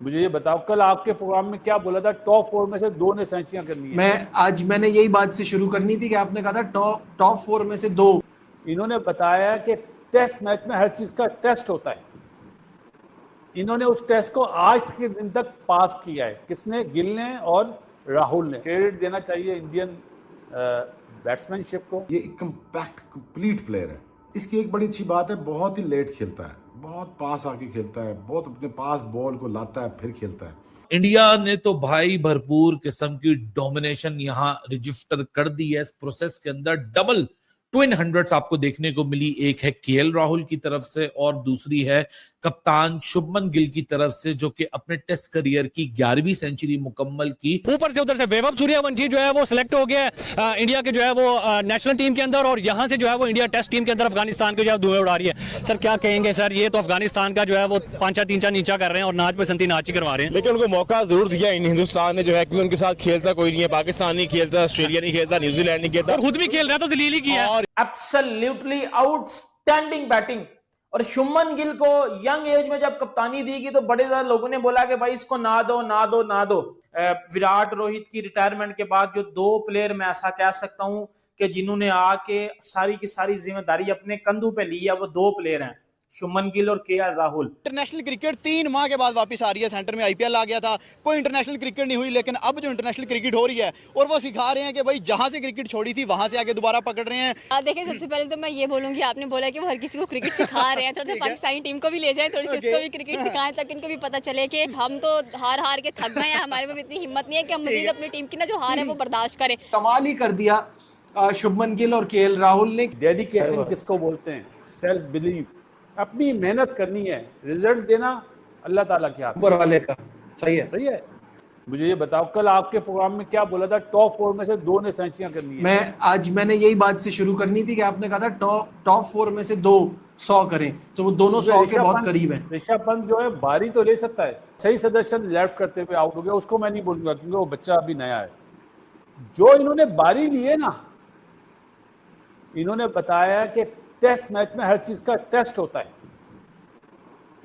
मुझे ये बताओ, कल आपके प्रोग्राम में क्या बोला था? टॉप 4 में से 2 ने सेंचुरियां करनी है। मैंने यही बात से शुरू करनी थी कि आपने कहा था टॉप 4 में से 2। इन्होंने बताया कि टेस्ट मैच में हर चीज का टेस्ट होता है। इन्होंने उस टेस्ट को आज के दिन तक पास किया है। किसने? गिल ने और राहुल ने। क्रेडिट देना चाहिए इंडियन बैट्समैनशिप को। ये एक कंपैक्ट कंप्लीट प्लेयर है। इसकी एक बड़ी अच्छी बात है, बहुत ही लेट खेलता है, बहुत पास आके खेलता है, बहुत अपने पास बॉल को लाता है फिर खेलता है। इंडिया ने तो भाई भरपूर किस्म की डोमिनेशन यहां रजिस्टर कर दी है। इस प्रोसेस के अंदर डबल ट्विन हंड्रेड्स आपको देखने को मिली। एक है केएल राहुल की तरफ से और दूसरी है कप्तान शुभमन गिल की तरफ से, जो कि अपने टेस्ट करियर की 11वीं सेंचुरी मुकम्मल की। ऊपर से उधर से वैभव सूर्यवंशी जो है वो सिलेक्ट हो गया इंडिया के जो है वो नेशनल टीम के अंदर, और यहां से जो है वो इंडिया टेस्ट टीम के अंदर अफगानिस्तान के जो है धुएं उड़ा रही है। सर क्या कहेंगे सर, ये तो अफगानिस्तान का जो है वो 5-3 नीचा कर रहे हैं और नाच पे संती नाच ही करवा रहे हैं। लेकिन उनको मौका जरूर दिया हिंदुस्तान ने जो है, क्योंकि उनके साथ खेलता कोई नहीं है। पाकिस्तान नहीं खेलता, ऑस्ट्रेलिया नहीं खेलता, न्यूजीलैंड नहीं खेलता, और खुद भी खेल रहा है तो जलील ही किया है। Absolutely outstanding batting. और शुभमन गिल को यंग एज में जब कप्तानी दी गई तो बड़े ज्यादा लोगों ने बोला कि भाई इसको ना दो ना दो ना दो। विराट रोहित की रिटायरमेंट के बाद जो 2 प्लेयर मैं ऐसा कह सकता हूं कि जिन्होंने आके सारी की सारी जिम्मेदारी अपने कंधों पे ली है, वो 2 प्लेयर हैं, शुभमन गिल और केएल राहुल। इंटरनेशनल क्रिकेट 3 माह के बाद वापस आ रही है। सेंटर में आईपीएल आ गया था, कोई इंटरनेशनल क्रिकेट नहीं हुई, लेकिन अब जो इंटरनेशनल क्रिकेट हो रही है और वो सिखा रहे हैं कि भाई जहां से क्रिकेट छोड़ी थी वहां से आगे दोबारा पकड़ रहे हैं। देखिए, सबसे पहले तो मैं ये बोलूंगी, आपने बोला कि वो हर किसी को क्रिकेट सिखा रहे हैं, थोड़ा पाकिस्तानी टीम को भी ले जाएं, थोड़ी सी इसको भी क्रिकेट सिखाएं ताकि इनको भी पता चले कि हम तो हार के थक गए हैं, हमारे में इतनी हिम्मत नहीं है कि हम मजीद अपनी टीम की ना जो हार है वो बर्दाश्त करें। कमाल ही कर दिया शुभमन गिल और केएल राहुल ने। डेडिकेशन किसको बोलते हैं? Self believe. अपनी मेहनत करनी है, रिजल्ट देना अल्लाह ताला के हाथ, ऊपर वाले का। सही है, सही है। मुझे ये बताओ, कल आपके प्रोग्राम में क्या बोला था? टॉप 4 में से 2 ने सेंचुरियां करनी है। मैंने यही बात से शुरू करनी थी कि आपने कहा था टॉप 4 में से 2 100 करें, तो वो दोनों 100 के बहुत करीब हैं। ऋषभ पंत जो है बारी तो ले सकता है, सही सदर्शन लेफ्ट करते हुए आउट हो गया, उसको मैं नहीं बोलूंगा क्योंकि वो बच्चा अभी नया है। जो इन्होंने बारी ली है ना, इन्होंने बताया कि टेस्ट मैच में हर चीज का टेस्ट होता है।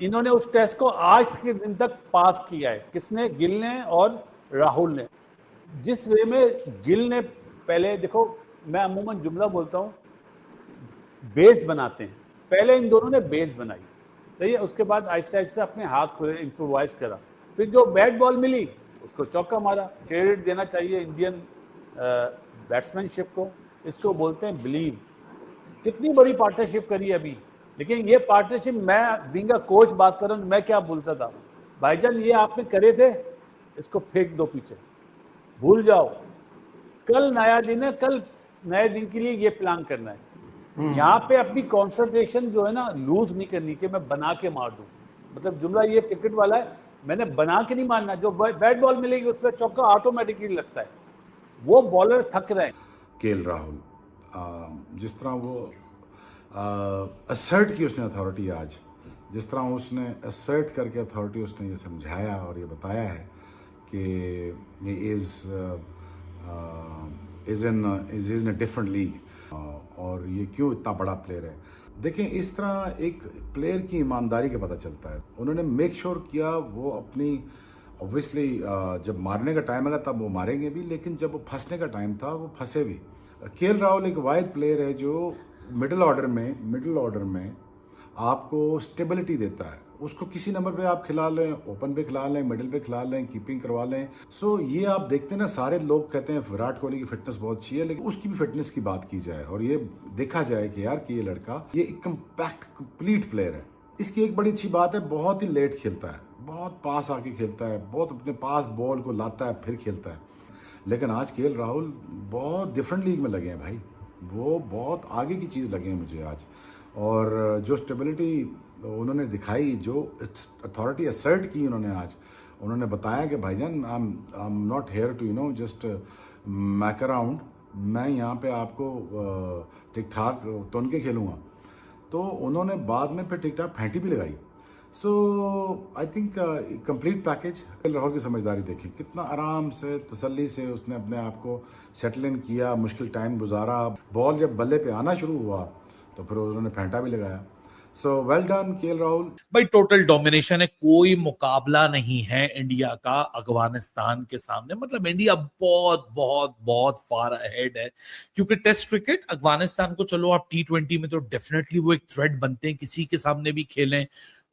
इन्होंने उस टेस्ट को आज के दिन तक पास किया है। किसने? गिल ने और राहुल ने। जिस वे में गिल ने पहले, देखो मैं अमूमन जुमला बोलता हूं, बेस बनाते हैं, पहले इन दोनों ने बेस बनाई, सही है, उसके बाद आहिस्ते आहिस्ते अपने हाथ खुले, इम्प्रोवाइज करा, फिर जो बैट बॉल मिली उसको चौका मारा। क्रेडिट देना चाहिए इंडियन बैट्समैनशिप को। इसको बोलते हैं बिलीव। कितनी बड़ी पार्टनरशिप करी अभी, लेकिन ये पार्टनरशिप, मैं बीइंग अ कोच बात कर रहा हूँ, मैं क्या बोलता था, भाईजान ये आपने करे थे, इसको फेंक दो पीछे, भूल जाओ, कल नया दिन है, कल नए दिन के लिए ये प्लान करना है। यहाँ पे अपनी कॉन्सेंट्रेशन जो है ना लूज नहीं करनी कि मैं बना के मार दूं। मतलब जुमला ये क्रिकेट वाला है, मैंने बना के नहीं मारना, जो बैट बॉल मिलेगी उस पर चौका ऑटोमेटिकली लगता है। वो बॉलर थक रहे हैं। केएल राहुल जिस तरह वो असर्ट की उसने अथॉरिटी, आज जिस तरह उसने असर्ट करके अथॉरिटी उसने ये समझाया और ये बताया है कि ये is in a different league और ये क्यों इतना बड़ा प्लेयर है। देखें, इस तरह एक प्लेयर की ईमानदारी का पता चलता है। उन्होंने मेक श्योर किया वो अपनी, ऑब्वियसली जब मारने का टाइम आएगा तब वो मारेंगे भी, लेकिन जब वो फंसने का टाइम था वो फंसे भी। केएल राहुल एक वाइड प्लेयर है जो मिडिल ऑर्डर में आपको स्टेबिलिटी देता है। उसको किसी नंबर पे आप खिला लें, ओपन पे खिला लें, मिडिल पे खिला लें, कीपिंग करवा लें। सो ये आप देखते हैं ना, सारे लोग कहते हैं विराट कोहली की फिटनेस बहुत अच्छी है, लेकिन उसकी भी फिटनेस की बात की जाए और ये देखा जाए कि यार कि ये लड़का ये एक कंपैक्ट कंप्लीट प्लेयर है। इसकी एक बड़ी अच्छी बात है, बहुत ही लेट खेलता है, बहुत पास आके खेलता है, बहुत अपने पास बॉल को लाता है फिर खेलता है। लेकिन आज केएल राहुल बहुत डिफरेंट लीग में लगे हैं भाई, वो बहुत आगे की चीज़ लगे हैं मुझे आज। और जो स्टेबिलिटी उन्होंने दिखाई, जो अथॉरिटी असर्ट की उन्होंने आज, उन्होंने बताया कि भाईजान I am not here to just muck around, मैं यहाँ पे आपको ठीक ठाक तुन के खेलूँगा। तो उन्होंने बाद में फिर ठीक ठाक फेंटी भी लगाई। So I think complete package. Rahul की समझदारी देखी, कितना आराम से तसल्ली से उसने अपने आप को सेटल इन किया, मुश्किल टाइम गुजारा। बॉल जब बल्ले पे आना शुरू हुआ तो फिर उन्होंने फेंटा भी लगाया। So well done, KL Rahul. भाई टोटल डोमिनेशन है, कोई मुकाबला नहीं है इंडिया का अफगानिस्तान के सामने। मतलब इंडिया बहुत बहुत बहुत फार अहेड है, क्योंकि टेस्ट क्रिकेट अफगानिस्तान को, चलो आप T20 में तो डेफिनेटली वो एक थ्रेट बनते हैं, किसी के सामने भी खेलें।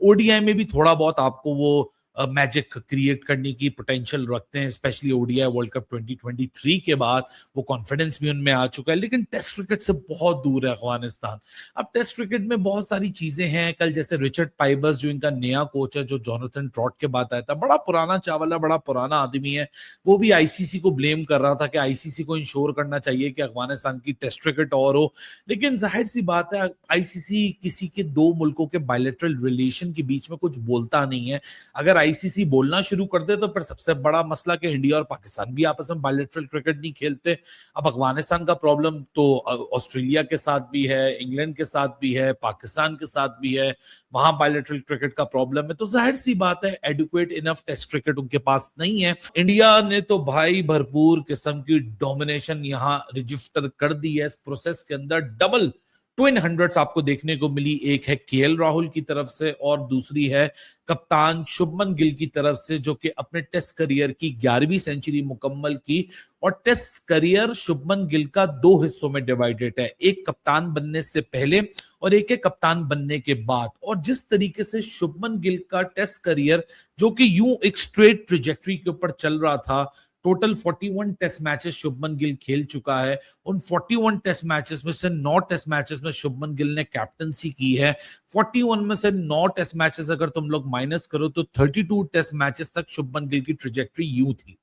ओडीआई में भी थोड़ा बहुत आपको वो मैजिक क्रिएट करने की पोटेंशियल रखते हैं, स्पेशली ओडीआई वर्ल्ड कप 2023 के बाद वो कॉन्फिडेंस भी उनमें आ चुका है। लेकिन टेस्ट क्रिकेट से बहुत दूर है अफगानिस्तान। अब टेस्ट क्रिकेट में बहुत सारी चीजें हैं। कल जैसे रिचर्ड पाइबर्स जो इनका नया कोच है, जो जोनाथन ट्रॉट के बाद आया था, बड़ा पुराना चावल है, बड़ा पुराना आदमी है, वो भी आईसीसी को ब्लेम कर रहा था कि आईसीसी को इंश्योर करना चाहिए कि अफगानिस्तान की टेस्ट क्रिकेट और हो। लेकिन जाहिर सी बात है, आईसीसी किसी के दो मुल्कों के बायलैटरल रिलेशन के बीच में कुछ बोलता नहीं है। अगर आईसीसी बोलना शुरू कर दे तो फिर सबसे बड़ा मसला कि इंडिया और पाकिस्तान भी आपस में बायलैटरल क्रिकेट नहीं खेलते। अब अफगानिस्तान का प्रॉब्लम तो ऑस्ट्रेलिया के साथ भी है, इंग्लैंड के साथ भी है, पाकिस्तान के साथ भी है, वहां बायलैटरल क्रिकेट का प्रॉब्लम है। तो जाहिर सी बात है, एडुकेट इनफ टेस्ट क्रिकेट उनके पास नहीं है। इंडिया ने तो भाई भरपूर किस्म की डोमिनेशन यहां रजिस्टर कर दी है। इस प्रोसेस के अंदर डबल ट्विन हंड्रेड्स आपको देखने को मिली। एक है केएल राहुल की तरफ से और दूसरी है कप्तान शुभमन गिल की तरफ से, जो कि अपने टेस्ट करियर की 11वीं सेंचुरी मुकम्मल की। और टेस्ट करियर शुभमन गिल का दो हिस्सों में डिवाइडेड है, एक कप्तान बनने से पहले और एक है कप्तान बनने के बाद। और जिस तरीके से शुभमन गिल का टेस्ट करियर, जो कि यूं एक स्ट्रेट ट्रेजेक्टरी के ऊपर चल रहा था, total 41 test matches Shubman Gill खेल चुका है। उन 41 टेस्ट मैचेस में से 9 टेस्ट मैचेस में शुभमन गिल ने कैप्टनसी की है। 41 में से 9 टेस्ट मैचेस अगर तुम लोग माइनस करो तो 32 टेस्ट मैचेस तक शुभमन गिल की ट्रेजेक्टरी यूं थी।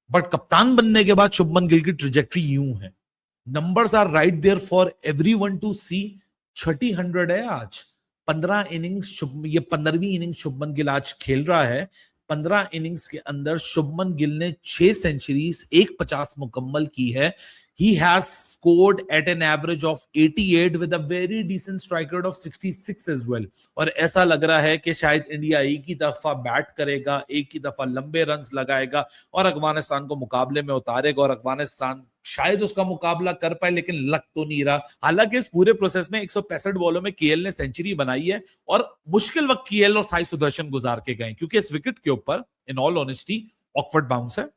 बट कप्तान बनने के बाद शुभमन गिल की ट्रेजेक्टरी यूं है। Numbers are right there for everyone to see. छठी 100 है आज। 15 इनिंग्स, ये 15वीं इनिंग्स शुभमन गिल आज खेल रहा है। 15 इनिंग्स के अंदर शुभमन गिल ने 6 सेंचुरीज, 150 मुकम्मल की है। He has scored at an average of 88 with a very decent strike rate of 66 as well. और ऐसा लग रहा है कि शायद इंडिया एक ही दफा बैट करेगा, एक ही दफा लंबे रन्स लगाएगा और अफगानिस्तान को मुकाबले में उतारेगा, और अफगानिस्तान शायद उसका मुकाबला कर पाए, लेकिन लग तो नहीं रहा। हालांकि इस पूरे प्रोसेस में 165 बॉलों में केएल ने सेंचुरी बनाई है और मुश्किल वक्त केएल और साई सुदर्शन गुजार के गए, क्योंकि इस विकेट के ऊपर in all honesty awkward bounce है,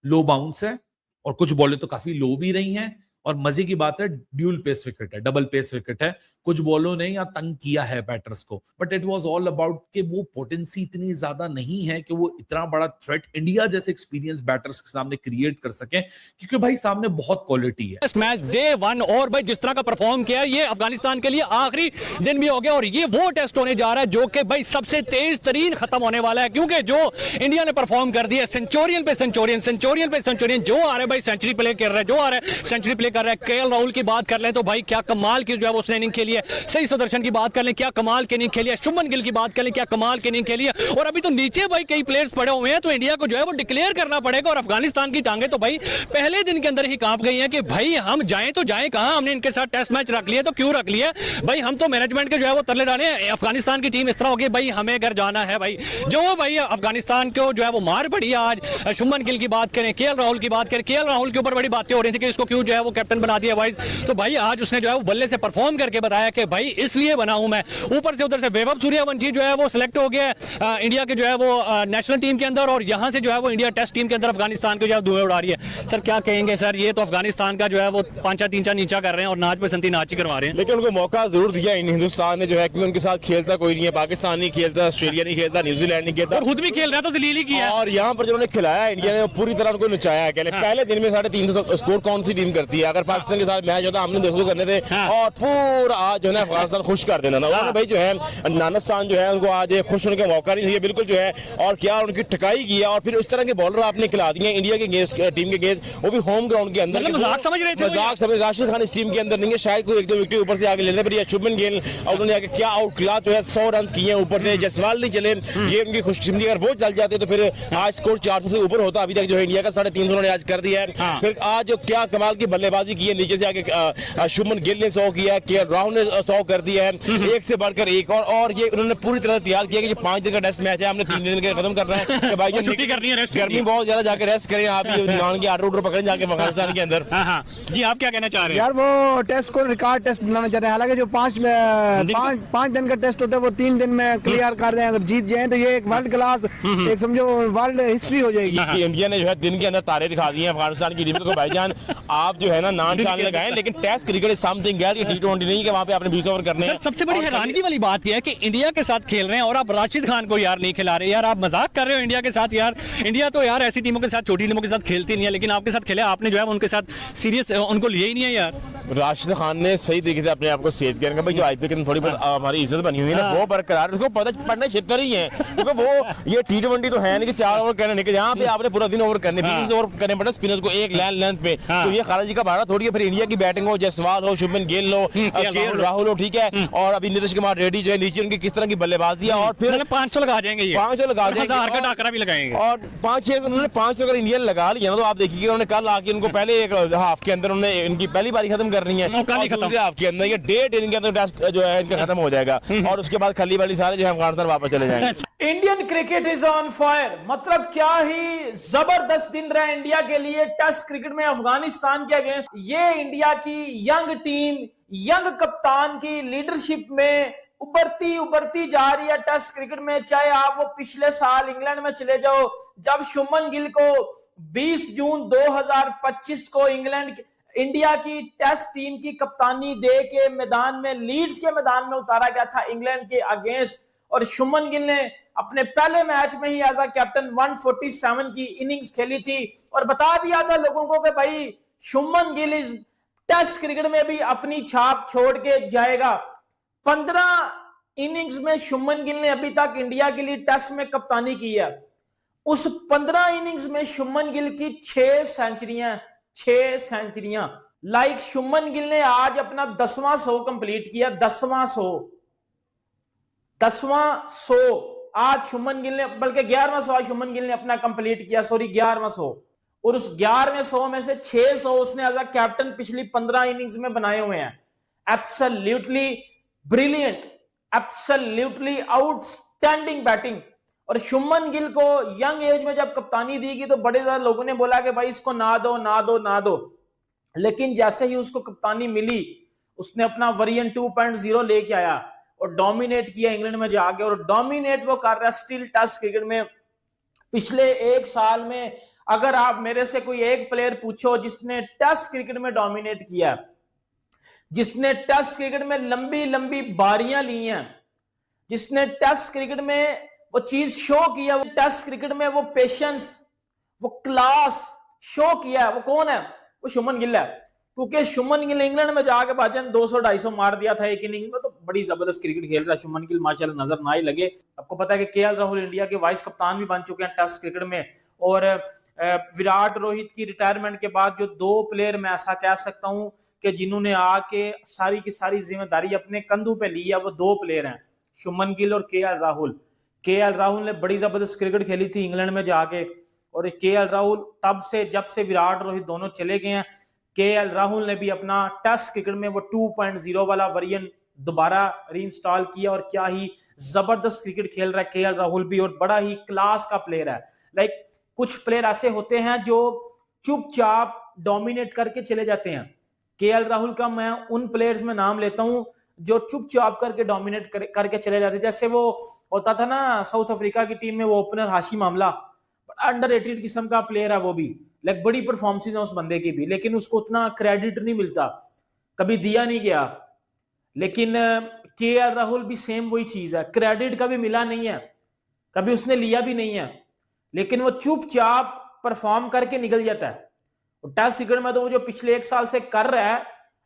लो बाउंस है और कुछ बॉलें तो काफी लो भी रही हैं। और मजे की बात है, ड्यूल पेस विकेट है, डबल पेस विकेट है। कुछ बॉलों ने या तंग किया है बैटर्स को, but it was all about कि वो पोटेंसी इतनी ज्यादा नहीं है कि वो इतना बड़ा थ्रेट इंडिया जैसे एक्सपीरियंस बैटर्स के सामने क्रिएट कर सके, क्योंकि भाई सामने बहुत क्वालिटी है। मैच डे 1 और भाई जिस तरह का परफॉर्म किया, ये अफगानिस्तान के लिए आखिरी दिन भी हो गया और ये वो टेस्ट होने जा रहा है जो कि भाई सबसे तेज तरीन खत्म होने वाला है, क्योंकि जो इंडिया ने परफॉर्म कर दिया, सेंचुरियन पे सेंचुरियन, सेंचुरियन पे सेंचुरियन, जो आ रहा है भाई सेंचुरी प्ले कर रहा है, जो आ रहा है सेंचुरी प्ले कर रहा है। केएल राहुल की बात कर लें तो भाई क्या कमाल की जो है वो उसने इनिंग खेली है। सही सुदर्शन की बात कर लें, क्या कमाल की इनिंग खेली है। शुभमन गिल की बात कर लें, क्या कमाल की इनिंग खेली है। और अभी तो नीचे भाई कई प्लेयर्स पड़े हुए हैं, तो इंडिया को जो है वो डिक्लेयर करना पड़ेगा। और अफगानिस्तान की टांगे तो भाई पहले दिन के अंदर ही कांप गई हैं कि भाई हम जाएं तो जाएं कहां। हमने इनके साथ टेस्ट मैच रख लिया तो क्यों रख लिया भाई, हम तो मैनेजमेंट के जो है वो तरले डाले। अफगानिस्तान की टीम इस तरह होगी भाई हमें घर जाना है भाई, जो भाई अफगानिस्तान को जो है वो मार पड़ी आज। शुभमन गिल की बात करें, केएल राहुल की बात करें, केएल राहुल के ऊपर बड़ी बातें हो रही थी कि इसको क्यों जो है वो कैप्टन बना दिया वाइस। तो भाई आज उसने जो है वो बल्ले से परफॉर्म करके बताया कि भाई इसलिए बना हूं मैं। ऊपर से उधर से वैभव सूर्यवंशी जो है वो सिलेक्ट हो गया इंडिया के जो है वो नेशनल टीम के अंदर, और यहां से जो है वो इंडिया टेस्ट टीम के अंदर अफगानिस्तान को जो है धुएं उड़ा रही है। सर क्या कहेंगे सर, ये तो अफगानिस्तान का जो है वो पांचा तीनचा नीचा कर रहे हैं और नाच पे संती नाची करवा रहे हैं। लेकिन उनको मौका जरूर दिया हिंदुस्तान ने जो है, क्योंकि उनके साथ खेलता कोई नहीं है, पाकिस्तान नहीं खेलता, ऑस्ट्रेलिया नहीं खेलता, न्यूजीलैंड नहीं खेलता, और खुद भी खेल रहा है तो जलील ही किया। और यहाँ पर जिन्होंने खिलाया इंडिया ने पूरी तरह उनको नचाया है। पहले दिन में 350 स्कोर कौन सी टीम करती है। अगर पाकिस्तान के साथ मैच होता हमने 200 करने थे और पूरा आज जो है अफगानिस्तान खुश कर देना था। भाई जो है नानस्तान जो है उनको आज खुश होने का मौका नहीं दिया बिल्कुल जो है, और क्या उनकी टकाई किया। और फिर उस तरह के बॉलर आपने खिला दिए इंडिया के गेस्ट टीम के गेस्ट, वो भी होम ग्राउंड के अंदर। मजाक समझ रहे थे, मजाक समझ। राशिद खान इस टीम के अंदर नहीं है, शायद कोई एक दो विकेट ऊपर से आगे लेने पर। शुभमन गिल और उन्होंने आगे क्या आउट क्लास जो है 100 रन किए ऊपर से। जयसवाल नहीं चले, ये उनकी खुशकिस्मती। अगर वो चल जाते तो फिर आज स्कोर 400 से ऊपर होता। अभी तक जो है इंडिया का 350 उन्होंने आज कर दिया है। फिर आज जो क्या कमाल की बल्लेबाजी बल्लेबाजी की है, नीचे से आके शुभमन गिल ने 100 किया है, केएल राहुल ने 100 कर दिया है, एक से बढ़कर एक। और ये उन्होंने पूरी तरह तैयार किया कि ये 5 दिन का टेस्ट मैच है, हमने 3 दिन के खत्म करना है कि भाई छुट्टी करनी है, रेस्ट गर्मी बहुत ज्यादा, जाके रेस्ट करें आप, नान के आर्डर पकड़ें जाके अफगानिस्तान के अंदर। जी आप क्या कहना चाह रहे हैं? यार वो टेस्ट को रिकॉर्ड टेस्ट बनाना चाहते हैं, हालांकि जो पाँच दिन का टेस्ट होता है वो 3 दिन में क्लियर कर दें, अगर जीत जाए तो ये एक वर्ल्ड क्लास, एक समझो वर्ल्ड हिस्ट्री हो जाएगी। इंडिया ने जो है दिन के अंदर तारे दिखा दिए हैं अफगानिस्तान की टीम को। भाईजान आप जो है ना नाम शान लगाएं, लेकिन टेस्ट क्रिकेट इज समथिंग यार, ये T20 नहीं कि वहां पे आपने 20 ओवर करने हैं। सबसे बड़ी हैरानगी वाली बात यह है कि इंडिया के साथ खेल रहे हैं और आप राशिद खान को यार नहीं खिला रहे। यार आप मजाक कर रहे हो इंडिया के साथ। यार इंडिया तो यार ऐसी टीमों के साथ, छोटी टीमों के साथ खेलती नहीं है, लेकिन आपके साथ खेला, आपने जो है उनके साथ सीरियस उनको लिया ही नहीं है। यार राशिद खान ने सही तरीके से अपने आप को सेव किया, भाई जो आईपीएल के थोड़ी बहुत हमारी इज्जत बनी हुई है ना वो बरकरार, उसको पता पढ़ना छितर ही है, क्योंकि वो ये T20 तो है नहीं कि 4 ओवर करने के, जहाँ पे आपने पूरा दिन ओवर करने 20 ओवर करने पड़े स्पिनर्स को एक लेंथ पे। तो ये खालिद का भाड़ा थोड़ी है। फिर इंडिया की बैटिंग हो, जायसवाल हो, शुभमन गिल हो, केएल राहुल हो, ठीक है, और अभी नीतीश कुमार रेड्डी जो है नीचे उनकी किस तरह की बल्लेबाजी है, और फिर 500 लगा जाएंगे, ये 500 लगा देंगे, 1000 का टाकरा भी लगाएंगे, और 5-6 उन्होंने 500 अगर इंडिया लगा लिया ना तो आप देखिए उन्होंने कल आके उनको पहले एक हाफ के अंदर उन्होंने इनकी पहली बारी खत्म करनी है, दूसरे हाफ के अंदर ये 1.5 इनिंग के अंदर टेस्ट जो है इनका खत्म हो जाएगा, और उसके बाद खली वाली सारे जो है अफगानिस्तान वापस चले जाएंगे। Indian cricket is on fire, मतलब क्या ही जबरदस्त दिन रहा इंडिया के लिए टेस्ट क्रिकेट में अफगानिस्तान के अगेंस्ट। ये इंडिया की यंग टीम, यंग कप्तान की लीडरशिप में उभरती जा रही है टेस्ट क्रिकेट में। चाहे आप वो पिछले साल इंग्लैंड में चले जाओ, जब शुभमन गिल को 20 जून 2025 को इंडिया की टेस्ट टीम की कप्तानी दे के मैदान में, लीड्स के मैदान में उतारा गया था इंग्लैंड के अगेंस्ट, और शुभमन गिल ने अपने पहले मैच में ही एज अ कैप्टन 147 की इनिंग्स खेली थी और बता दिया था लोगों को कि भाई शुभमन गिल इस टेस्ट क्रिकेट में भी अपनी छाप छोड़ के जाएगा। 15 इनिंग्स में शुभमन गिल ने अभी तक इंडिया के लिए टेस्ट में कप्तानी की है। उस 15 इनिंग्स में शुभमन गिल की 6 सेंचुरियां। लाइक शुभमन गिल ने आज अपना 10वां 100 कंप्लीट किया, 10वां 100 आज शुभमन गिल ने, बल्कि 11वां 100 शुभमन गिल ने अपना कंप्लीट किया, सॉरी 11वां 100, और उस 11वें 100 में से 600 उसने एज अ कैप्टन पिछली 15 इनिंग्स में बनाए हुए हैं। Absolutely brilliant, absolutely outstanding batting. और शुभमन गिल को यंग एज में जब कप्तानी दी गई तो बड़े ज्यादा लोगों ने बोला कि भाई इसको ना दो, लेकिन जैसे ही उसको कप्तानी मिली उसने अपना वर्जन 2.0 लेके आया और डोमिनेट किया इंग्लैंड में जाके, और डोमिनेट वो कर रहा है स्टिल टेस्ट क्रिकेट में। पिछले 1 साल में अगर आप मेरे से कोई एक प्लेयर पूछो जिसने टेस्ट क्रिकेट में डोमिनेट किया, जिसने टेस्ट क्रिकेट में लंबी लंबी बारियां ली हैं, जिसने टेस्ट क्रिकेट में वो चीज शो किया, वो टेस्ट क्रिकेट में वो पेशेंस, वो क्लास शो किया, वो कौन है? वो शुभमन गिल है। क्योंकि शुभमन गिल इंग्लैंड में जाके भाजन 200-250 मार दिया था एक इनिंग में, तो बड़ी जबरदस्त क्रिकेट खेल रहा है शुभमन गिल, माशाल्लाह नजर ना ही लगे। आपको पता है कि केएल राहुल इंडिया के वाइस कप्तान भी बन चुके हैं टेस्ट क्रिकेट में, और विराट रोहित की रिटायरमेंट के बाद जो 2 प्लेयर मैं ऐसा कह सकता हूं कि जिन्होंने आके सारी की सारी जिम्मेदारी अपने कंधों पे ली है, वो 2 प्लेयर हैं, शुभमन गिल और केएल राहुल। केएल राहुल ने बड़ी जबरदस्त क्रिकेट खेली थी इंग्लैंड में जाके, और केएल राहुल तब से, जब से विराट रोहित दोनों चले गए हैं, केएल राहुल ने भी अपना टेस्ट क्रिकेट में वो 2.0 वाला वर्जन दोबारा रीइंस्टॉल किया, और क्या ही जबरदस्त क्रिकेट खेल रहा है केएल राहुल भी, और बड़ा ही क्लास का प्लेयर है। लाइक कुछ प्लेयर ऐसे होते हैं जो चुपचाप डोमिनेट करके चले जाते हैं, केएल राहुल का मैं उन प्लेयर्स में नाम लेता हूं जो चुपचाप करके डोमिनेट करके चले जाते। जैसे वो होता था ना साउथ अफ्रीका की टीम में वो ओपनर हाशिम आमला, अंडररेटेड किस्म का प्लेयर है वो भी, लाइक बड़ी परफॉर्मेंस है उस बंदे की भी, लेकिन उसको उतना क्रेडिट नहीं मिलता, कभी दिया नहीं गया। लेकिन केएल राहुल भी सेम वही चीज है, क्रेडिट कभी मिला नहीं है, कभी उसने लिया भी नहीं है, लेकिन वो चुपचाप परफॉर्म करके निकल जाता है। और टेस्ट क्रिकेट में तो वो जो पिछले 1 साल से कर रहा है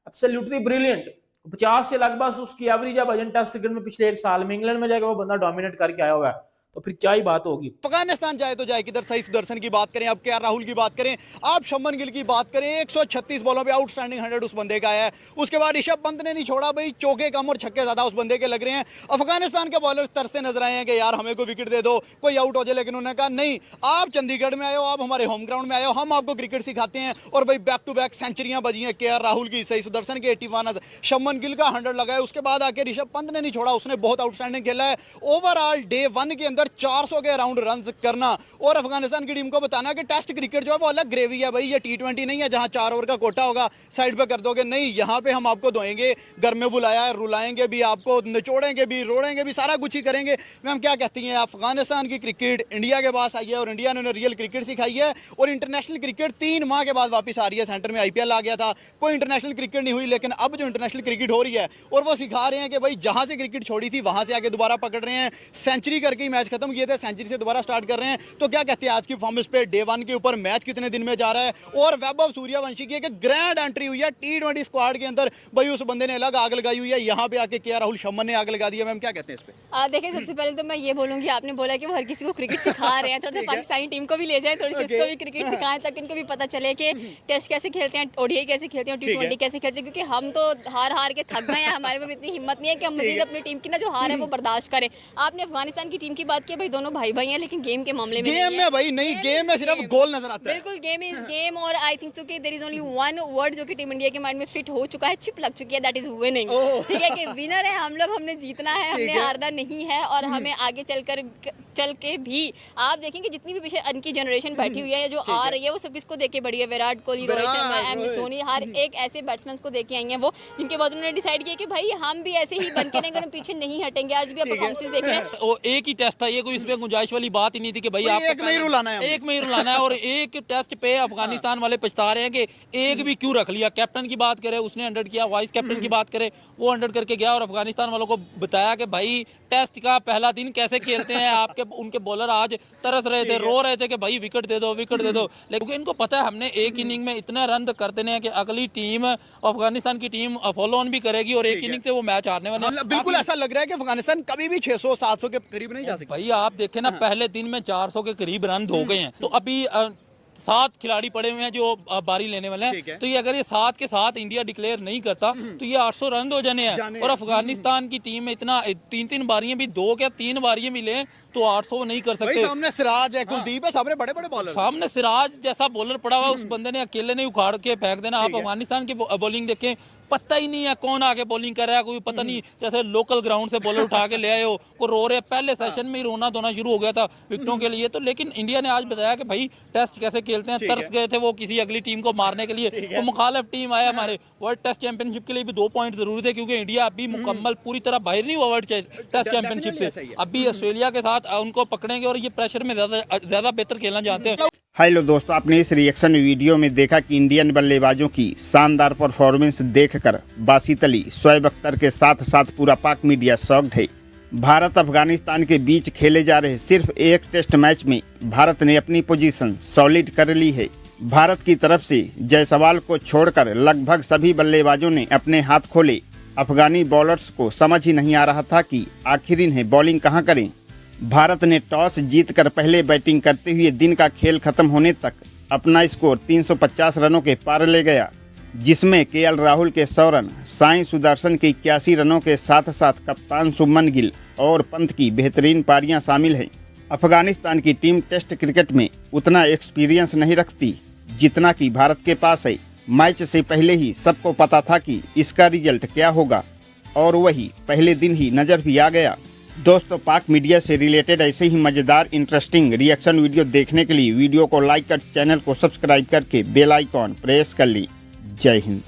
एब्सोल्युटली ब्रिलियंट। 50 से लगभग उसकी एवरेज है भजन टेस्ट क्रिकेट में पिछले 1 साल में, इंग्लैंड में जाकर वो बंदा डोमिनेट करके आया हुआ है। तो फिर क्या ही बात होगी। अफगानिस्तान जाए तो जाए किधर, सही सुदर्शन की बात करें, अब केएल राहुल की बात करें, आप शुभमन गिल की बात करें, 136 बॉलों पे आउटस्टैंडिंग 100 उस बंदे का है। उसके बाद ऋषभ पंत ने नहीं छोड़ा भाई, चौके कम और छक्के ज्यादा उस बंदे के लग रहे हैं। अफगानिस्तान के बॉलर तरसते नजर आए हैं कि यार हमें कोई विकेट दे दो, कोई आउट हो जाए, लेकिन उन्होंने कहा नहीं, आप चंडीगढ़ में आए हो, आप हमारे होम ग्राउंड में आए हो, हम आपको क्रिकेट सिखाते हैं। और भाई बैक टू बैक सेंचुरियां बजी हैं केएल राहुल की, सही सुदर्शन के 81, शुभमन गिल का 100 लगा है। उसके बाद आके ऋषभ पंत ने नहीं छोड़ा, उसने बहुत आउटस्टैंडिंग खेला है। ओवरऑल डे 1 के अंदर 400 के अराउंड रन करना और अफगानिस्तान की टीम को बताना कि टेस्ट क्रिकेट जो है वो अलग ग्रेवी है भाई, ये T20 नहीं है जहां 4 ओवर का कोटा होगा, साइड पे कर दोगे, नहीं, यहाँ पे हम आपको धोएंगे, घर में बुलाया है, रुलाएंगे भी, आपको निचोड़ेंगे भी, रोड़ेंगे भी, सारा कुछ ही करेंगे। मैम क्या कहती हैं, अफगानिस्तान की क्रिकेट इंडिया के पास आई है और इंडिया ने उन्हें रियल क्रिकेट सिखाई है और इंटरनेशनल क्रिकेट 3 माह के बाद वापस आ रही है। सेंटर में IPL आ गया था, कोई इंटरनेशनल क्रिकेट नहीं हुई, लेकिन अब जो इंटरनेशनल क्रिकेट हो रही है और वो सिखा रहे हैं कि भाई जहां से क्रिकेट छोड़ी थी वहां से आके दोबारा पकड़ रहे हैं। सेंचुरी करके ही मैच खत्म किए थे, सेंचुरी से दोबारा स्टार्ट कर रहे हैं। तो क्या कहते हैं आज की परफॉर्मेंस पे, डे 1 के ऊपर मैच कितने दिन में जा रहा है और वैभव सूर्यवंशी की एक ग्रैंड एंट्री हुई है T20 स्क्वाड के अंदर, भाई उस बंदे ने अलग आग लगाई हुई है, यहाँ पे आके केएल राहुल शुभमन ने आग लगा दी है। मैम क्या कहते हैं इस पे? देखिए सबसे पहले तो मैं ये बोलूंगी, आपने बोला कि वो हर किसी को क्रिकेट सिखा रहे हैं, थोड़ा सा पाकिस्तानी टीम को भी ले जाएं, थोड़ी सी इसको भी क्रिकेट सिखाएं ताकि इनको भी पता चले कि टेस्ट कैसे खेलते हैं, ODI कैसे खेलते हैं, T20 कैसे खेलते हैं, क्योंकि हम तो हार के थक गए हैं, हमारे में इतनी हिम्मत नहीं है कि हम मजीद अपनी टीम की ना जो हार है वो बर्दाश्त करें। आपने अफगानिस्तान की टीम की बात की, भाई दोनों भाई भाई हैं, लेकिन गेम के मामले में गेम में भाई नहीं, गेम में सिर्फ गोल नजर आता है। बिल्कुल गेम इज गेम और आई थिंक सो कि there is only one word जो कि टीम इंडिया के माइंड में फिट हो चुका है, चिप लग चुकी है, दैट इज विनिंग। ठीक है कि विनर है हम लोग, हमने जीतना है, हमने हारना नहीं है और हमें आगे चल के भी आप देखेंगे जितनी भी पीछे उनकी जनरेशन बैठी हुई है जो आ रही है वो सब किसको देख के बढ़ी है, विराट कोहली, रोहित शर्मा, MS धोनी, हर एक ऐसे बैट्समैन को देख के आई हैं वो, जिनके बाद उन्होंने डिसाइड किया कि भाई हम भी ऐसे ही बन के रहेंगे, हम पीछे नहीं हटेंगे। आज भी आप परफॉर्मेंस देख रहे हैं, वो एक ही टेस्ट था, ये कोई इसमें गुंजाइश वाली बात ही नहीं थी कि भाई आप एक में ही रुलाना है, एक में ही रुलाना है। और एक टेस्ट पे अफगानिस्तान वाले पछता रहे हैं कि एक भी क्यों रख लिया। कैप्टन की बात करें, उसने 100 किया, वाइस कैप्टन की बात करें, वो 100 करके गया और अफगानिस्तान वालों को बताया कि भाई टेस्ट का पहला दिन कैसे खेलते हैं। आपके उनके बॉलर आज तरस रहे थे, रो रहे थे कि भाई विकेट दे दो, विकेट दे दो, लेकिन इनको पता है हमने एक इनिंग में इतने रन कर देने हैं कि अगली टीम अफगानिस्तान की टीम फॉलो ऑन भी करेगी और एक इनिंग से वो मैच हारने वाले हैं। बिल्कुल ऐसा लग रहा है कि अफगानिस्तान कभी भी 600-700 के करीब नहीं जा सकता। भाई आप देखें ना, पहले दिन में 400 के करीब रन हो गए हैं, तो अभी 7 खिलाड़ी पड़े हुए हैं जो बारी लेने वाले हैं। तो ये अगर ये 7 के 7 इंडिया डिक्लेयर नहीं करता तो ये 800 रन हो जाने हैं। और अफगानिस्तान की टीम में इतना 3 बारियां भी 2 या 3 बारियां मिले तो 800 नहीं कर सकते। सामने सिराज है, कुलदीप है, सामने बड़े बड़े बॉलर, सामने सिराज जैसा बॉलर पड़ा हुआ, उस बंदे ने अकेले नहीं उखाड़ के फेंक देना। आप अफगानिस्तान की बॉलिंग देखें, पता ही नहीं है कौन आगे बॉलिंग कर रहा है, कोई पता नहीं, जैसे लोकल ग्राउंड से बॉलर उठा के ले आए हो, को रो रहे। पहले सेशन में ही रोना धोना शुरू हो गया था विकेटों के लिए। तो लेकिन इंडिया ने आज बताया कि भाई टेस्ट कैसे खेलते हैं, तरस गए थे वो किसी अगली टीम को मारने के लिए। वो मुखालिफ टीम आया, हमारे वर्ल्ड टेस्ट चैंपियनशिप के लिए भी 2 पॉइंट जरूरी थे, क्योंकि इंडिया अभी मुकम्मल पूरी तरह बाहर नहीं हुआ वर्ल्ड टेस्ट चैंपियनशिप से। अभी ऑस्ट्रेलिया के साथ उनको पकड़ेंगे और ये प्रेशर में ज्यादा बेहतर खेलना चाहते हैं। हेलो दोस्तों, आपने इस रिएक्शन वीडियो में देखा कि इंडियन बल्लेबाजों की शानदार परफॉर्मेंस देखकर बासित अली, शोएब अख्तर के साथ साथ पूरा पाक मीडिया शॉक्ड है। भारत अफगानिस्तान के बीच खेले जा रहे सिर्फ एक टेस्ट मैच में भारत ने अपनी पोजीशन सॉलिड कर ली है। भारत की तरफ से जायसवाल को छोड़कर लगभग सभी बल्लेबाजों ने अपने हाथ खोले। अफगानी बॉलर्स को समझ ही नहीं आ रहा था कि आखिर इन्हें बॉलिंग कहां करें। भारत ने टॉस जीतकर पहले बैटिंग करते हुए दिन का खेल खत्म होने तक अपना स्कोर 350 रनों के पार ले गया, जिसमें केएल राहुल के 100 रन, साई सुदर्शन के 81 रनों के साथ साथ कप्तान शुभमन गिल और पंत की बेहतरीन पारियां शामिल हैं। अफगानिस्तान की टीम टेस्ट क्रिकेट में उतना एक्सपीरियंस नहीं रखती जितना कि भारत के पास है। मैच से पहले ही सबको पता था कि इसका रिजल्ट क्या होगा और वही पहले दिन ही नजर भी आ गया। दोस्तों, पाक मीडिया से रिलेटेड ऐसे ही मजेदार इंटरेस्टिंग रिएक्शन वीडियो देखने के लिए वीडियो को लाइक कर चैनल को सब्सक्राइब करके बेल आइकॉन प्रेस कर ली। जय हिंद।